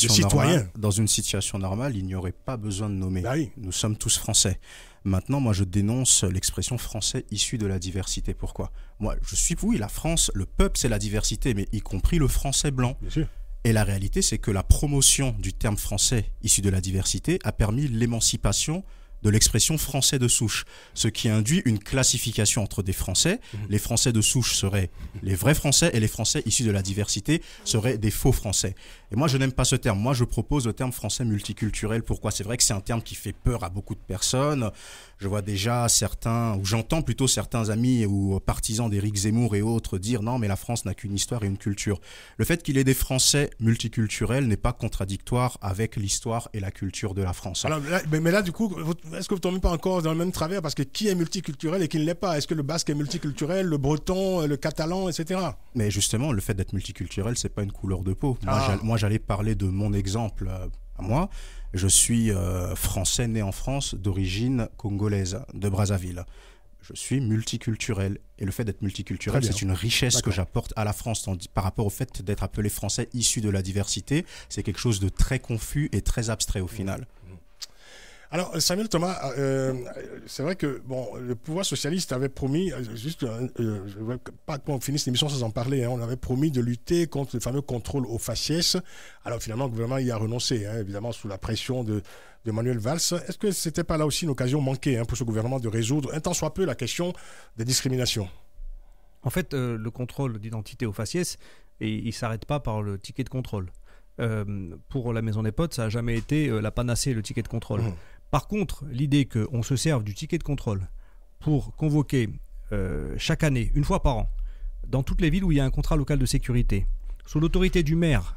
normale, il n'y aurait pas besoin de nommer. Bah oui. Nous sommes tous Français. Maintenant, moi, je dénonce l'expression français issu de la diversité. Pourquoi ? Moi, oui, la France, le peuple, c'est la diversité, mais y compris le français blanc. Bien sûr. Et la réalité, c'est que la promotion du terme français issu de la diversité a permis l'émancipation de l'expression français de souche, ce qui induit une classification entre des Français. Les Français de souche seraient les vrais Français et les Français issus de la diversité seraient des faux Français. Et moi, je n'aime pas ce terme. Moi, je propose le terme français multiculturel. Pourquoi ? C'est vrai que c'est un terme qui fait peur à beaucoup de personnes. Je vois déjà certains, ou j'entends plutôt certains amis ou partisans d'Éric Zemmour et autres dire non, mais la France n'a qu'une histoire et une culture. Le fait qu'il y ait des Français multiculturels n'est pas contradictoire avec l'histoire et la culture de la France. Alors, là, mais là, du coup, est-ce que vous ne tombez pas encore dans le même travers? Parce que qui est multiculturel et qui ne l'est pas? Est-ce que le basque est multiculturel, le breton, le catalan, etc.? Mais justement, le fait d'être multiculturel, c'est pas une couleur de peau. Moi, j'allais parler de mon exemple à moi. Je suis français né en France d'origine congolaise, de Brazzaville. Je suis multiculturel. Et le fait d'être multiculturel, c'est une richesse que j'apporte à la France. Par rapport au fait d'être appelé français issu de la diversité, c'est quelque chose de très confus et très abstrait au final. Alors, Samuel Thomas, c'est vrai que le pouvoir socialiste avait promis, je ne veux pas qu'on finisse l'émission sans en parler, on avait promis de lutter contre le fameux contrôle au faciès. Alors finalement, le gouvernement y a renoncé, évidemment sous la pression de Manuel Valls. Est-ce que ce n'était pas là aussi une occasion manquée pour ce gouvernement de résoudre un tant soit peu la question des discriminations? En fait, le contrôle d'identité au faciès, il ne s'arrête pas par le ticket de contrôle. Pour la Maison des Potes, ça n'a jamais été la panacée, le ticket de contrôle. Par contre, l'idée qu'on se serve du ticket de contrôle pour convoquer chaque année, une fois par an, dans toutes les villes où il y a un contrat local de sécurité, sous l'autorité du maire,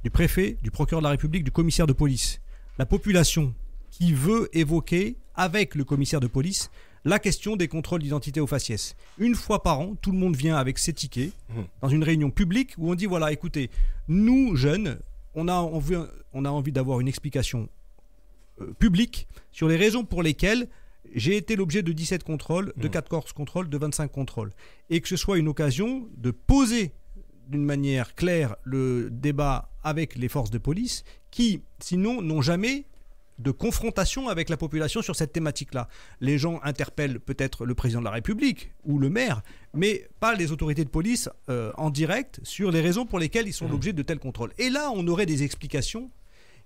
du préfet, du procureur de la République, du commissaire de police, la population qui veut évoquer avec le commissaire de police la question des contrôles d'identité au faciès. Une fois par an, tout le monde vient avec ses tickets dans une réunion publique où on dit voilà, écoutez, nous jeunes, on a envie d'avoir une explication publique sur les raisons pour lesquelles j'ai été l'objet de 17 contrôles, de 14 contrôles, de 25 contrôles. Et que ce soit une occasion de poser d'une manière claire le débat avec les forces de police qui, sinon, n'ont jamais de confrontation avec la population sur cette thématique-là. Les gens interpellent peut-être le président de la République ou le maire, mais pas les autorités de police en direct sur les raisons pour lesquelles ils sont l'objet de tels contrôles. Et là, on aurait des explications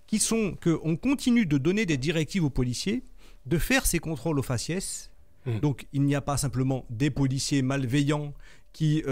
qui sont qu'on continue de donner des directives aux policiers de faire ces contrôles au faciès. Donc, il n'y a pas simplement des policiers malveillants qui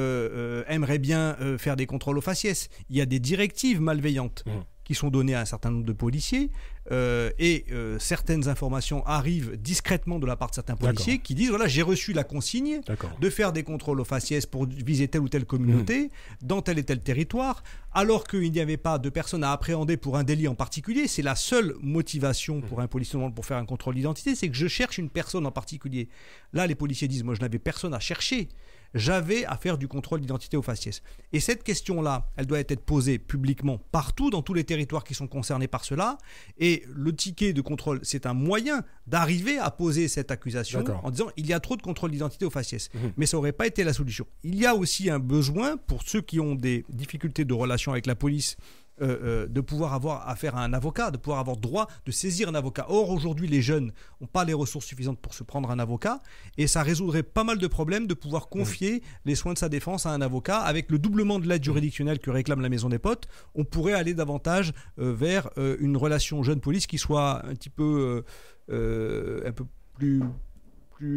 aimeraient bien faire des contrôles au faciès. Il y a des directives malveillantes qui sont données à un certain nombre de policiers et certaines informations arrivent discrètement de la part de certains policiers qui disent voilà, j'ai reçu la consigne de faire des contrôles au faciès pour viser telle ou telle communauté dans tel et tel territoire, alors qu'il n'y avait pas de personnes à appréhender pour un délit en particulier. C'est la seule motivation pour un policier pour faire un contrôle d'identité, c'est que je cherche une personne en particulier. Là, les policiers disent moi, je n'avais personne à chercher. J'avais à faire du contrôle d'identité au faciès. Et cette question-là, elle doit être posée publiquement partout, dans tous les territoires qui sont concernés par cela. Et le ticket de contrôle, c'est un moyen d'arriver à poser cette accusation en disant il y a trop de contrôle d'identité au faciès. Mais ça n'aurait pas été la solution. Il y a aussi un besoin pour ceux qui ont des difficultés de relation avec la police de pouvoir avoir affaire à un avocat, de pouvoir avoir droit de saisir un avocat. Or, aujourd'hui, les jeunes n'ont pas les ressources suffisantes pour se prendre un avocat et ça résoudrait pas mal de problèmes de pouvoir confier les soins de sa défense à un avocat. Avec le doublement de l'aide juridictionnelle que réclame la Maison des Potes, on pourrait aller davantage vers une relation jeune-police qui soit un petit peu un peu plus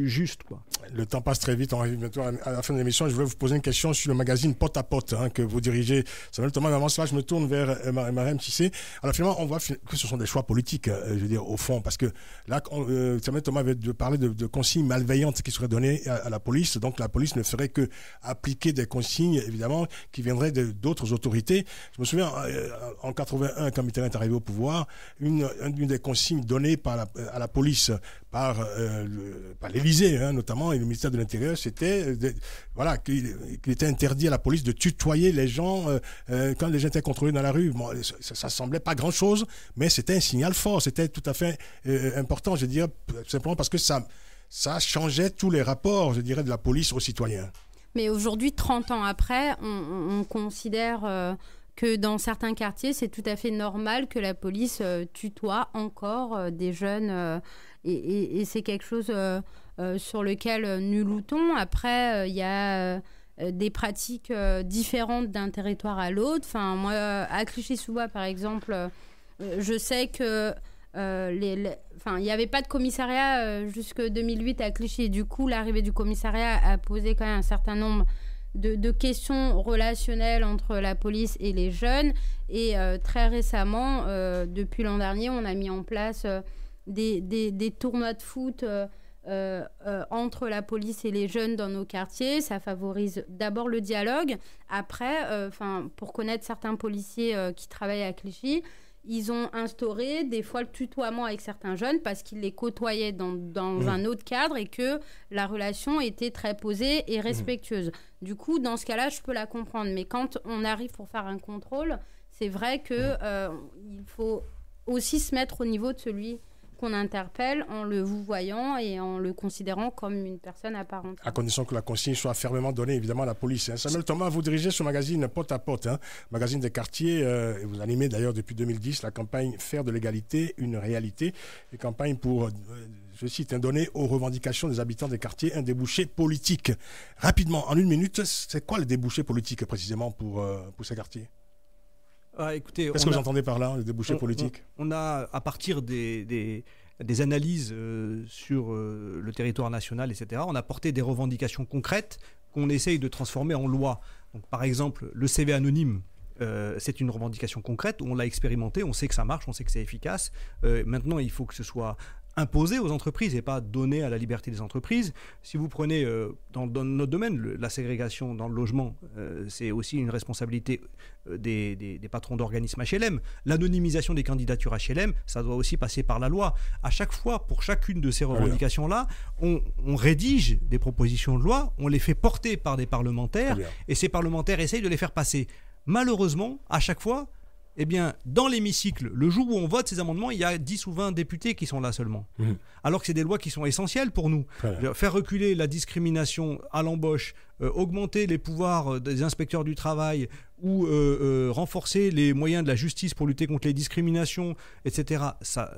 juste, quoi. Le temps passe très vite, on arrive bientôt à la fin de l'émission. Je voulais vous poser une question sur le magazine Porte à Porte que vous dirigez. Samuel Thomas, avant cela, je me tourne vers Mariam Cissé. Alors finalement, on voit que ce sont des choix politiques, je veux dire, au fond, parce que là, Samuel Thomas avait parlé de consignes malveillantes qui seraient données à la police. Donc la police ne ferait que appliquer des consignes, évidemment, qui viendraient d'autres autorités. Je me souviens, en 81, quand Mitterrand est arrivé au pouvoir, une des consignes données à la police par l'Élysée, notamment, et le ministère de l'Intérieur, c'était qu'il était interdit à la police de tutoyer les gens quand les gens étaient contrôlés dans la rue. Bon, ça semblait pas grand-chose, mais c'était un signal fort, c'était tout à fait important, je dirais, simplement parce que ça changeait tous les rapports, je dirais, de la police aux citoyens. Mais aujourd'hui, 30 ans après, on considère que dans certains quartiers, c'est tout à fait normal que la police tutoie encore des jeunes et c'est quelque chose sur lequel nous luttons. Après, il y a des pratiques différentes d'un territoire à l'autre. Enfin, moi, à Clichy-sous-Bois, par exemple, je sais que il n'y avait pas de commissariat jusque 2008 à Clichy. Du coup, l'arrivée du commissariat a posé quand même un certain nombre de questions relationnelles entre la police et les jeunes. Et très récemment, depuis l'an dernier, on a mis en place des tournois de foot entre la police et les jeunes dans nos quartiers. Ça favorise d'abord le dialogue. Après, pour connaître certains policiers qui travaillent à Clichy, ils ont instauré des fois le tutoiement avec certains jeunes parce qu'ils les côtoyaient dans un autre cadre et que la relation était très posée et respectueuse. Du coup, dans ce cas-là, je peux la comprendre. Mais quand on arrive pour faire un contrôle, c'est vrai qu'il faut aussi se mettre au niveau de celui qu'on interpelle en le vouvoyant et en le considérant comme une personne à part entière. À condition que la consigne soit fermement donnée, évidemment, à la police. Samuel Thomas, vous dirigez ce magazine Porte à Porte, magazine des quartiers, et vous animez d'ailleurs depuis 2010 la campagne Faire de l'égalité une réalité, une campagne pour, je cite, donner aux revendications des habitants des quartiers un débouché politique. Rapidement, en 1 minute, c'est quoi le débouché politique précisément pour ces quartiers ? Écoutez, qu'est-ce que vous entendez par là, le débouché politique ? On a, à partir des analyses sur le territoire national, etc., on a porté des revendications concrètes qu'on essaye de transformer en loi. Donc, par exemple, le CV anonyme, c'est une revendication concrète, on l'a expérimenté, on sait que ça marche, on sait que c'est efficace. Maintenant, il faut que ce soit imposé aux entreprises et pas donné à la liberté des entreprises. Si vous prenez dans notre domaine, la ségrégation dans le logement, c'est aussi une responsabilité des patrons d'organismes HLM. L'anonymisation des candidatures HLM, ça doit aussi passer par la loi. À chaque fois, pour chacune de ces revendications-là, on rédige des propositions de loi, on les fait porter par des parlementaires et ces parlementaires essayent de les faire passer. Malheureusement, à chaque fois, dans l'hémicycle, le jour où on vote ces amendements, il y a 10 ou 20 députés qui sont là seulement. Alors que c'est des lois qui sont essentielles pour nous. Faire reculer la discrimination à l'embauche, augmenter les pouvoirs des inspecteurs du travail ou renforcer les moyens de la justice pour lutter contre les discriminations, etc. Ça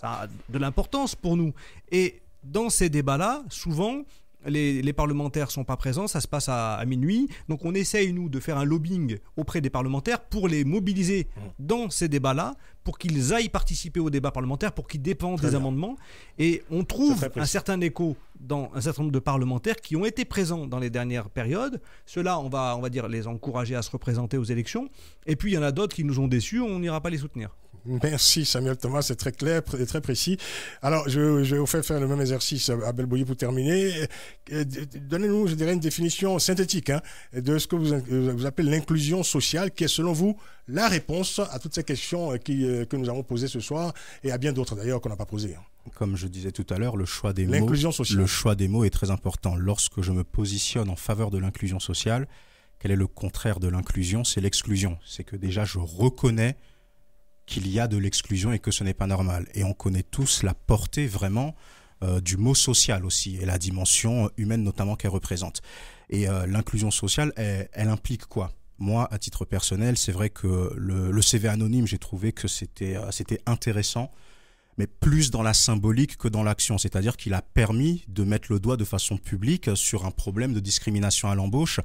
a de l'importance pour nous. Et dans ces débats-là, souvent, les parlementaires ne sont pas présents, ça se passe à minuit. Donc on essaye, nous, de faire un lobbying auprès des parlementaires pour les mobiliser dans ces débats-là, pour qu'ils aillent participer au débat parlementaire, pour qu'ils dépendent des amendements. Et on trouve un certain écho dans un certain nombre de parlementaires qui ont été présents dans les dernières périodes. Ceux-là, on va dire, les encourager à se représenter aux élections. Et puis il y en a d'autres qui nous ont déçus, on n'ira pas les soutenir. Merci Samuel Thomas, c'est très clair et très précis. Alors, je vais vous faire le même exercice à Belboyer pour terminer. Donnez-nous, je dirais, une définition synthétique de ce que vous appelez l'inclusion sociale, qui est selon vous la réponse à toutes ces questions que nous avons posées ce soir et à bien d'autres d'ailleurs qu'on n'a pas posées. Comme je disais tout à l'heure, le choix des mots est très important. Lorsque je me positionne en faveur de l'inclusion sociale, quel est le contraire de l'inclusion ? C'est l'exclusion. C'est que déjà je reconnais qu'il y a de l'exclusion et que ce n'est pas normal. Et on connaît tous la portée vraiment du mot social aussi et la dimension humaine notamment qu'elle représente. Et l'inclusion sociale, elle implique quoi ? Moi, à titre personnel, c'est vrai que le CV anonyme, j'ai trouvé que c'était intéressant, mais plus dans la symbolique que dans l'action. C'est-à-dire qu'il a permis de mettre le doigt de façon publique sur un problème de discrimination à l'embauche.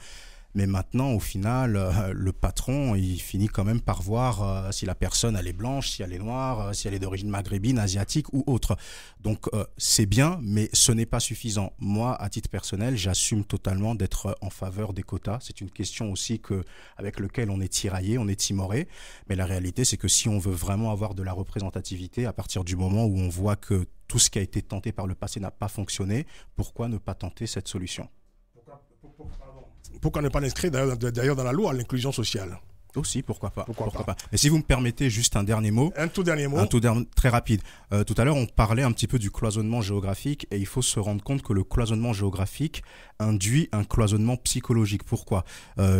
Mais maintenant, au final, le patron, il finit quand même par voir si la personne, elle est blanche, si elle est noire, si elle est d'origine maghrébine, asiatique ou autre. Donc, c'est bien, mais ce n'est pas suffisant. Moi, à titre personnel, j'assume totalement d'être en faveur des quotas. C'est une question aussi avec laquelle on est tiraillé, on est timoré. Mais la réalité, c'est que si on veut vraiment avoir de la représentativité, à partir du moment où on voit que tout ce qui a été tenté par le passé n'a pas fonctionné, pourquoi ne pas tenter cette solution ? Pourquoi ne pas l'inscrire d'ailleurs dans la loi l'inclusion sociale ? Aussi, pourquoi pas. Et si vous me permettez juste un dernier mot. Un tout dernier mot. Très rapide. Tout à l'heure, on parlait un petit peu du cloisonnement géographique et il faut se rendre compte que le cloisonnement géographique induit un cloisonnement psychologique. Pourquoi ?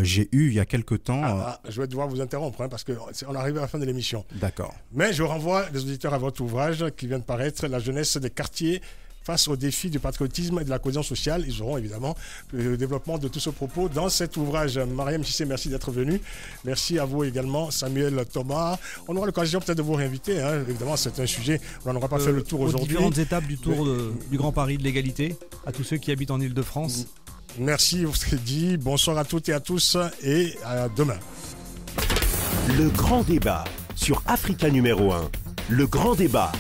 J'ai eu il y a quelque temps... je vais devoir vous interrompre parce qu'on arrive à la fin de l'émission. D'accord. Mais je renvoie les auditeurs à votre ouvrage qui vient de paraître, La jeunesse des quartiers face aux défis du patriotisme et de la cohésion sociale. Ils auront évidemment le développement de tout ce propos dans cet ouvrage. Mariam Cissé, merci d'être venu. Merci à vous également, Samuel Thomas. On aura l'occasion peut-être de vous réinviter. Évidemment, c'est un sujet, on n'aura pas fait le tour aujourd'hui. Différentes étapes du Tour du Grand Paris de l'égalité, à tous ceux qui habitent en Ile-de-France. Merci Freddy, bonsoir à toutes et à tous et à demain. Le grand débat sur Africa numéro 1. Le grand débat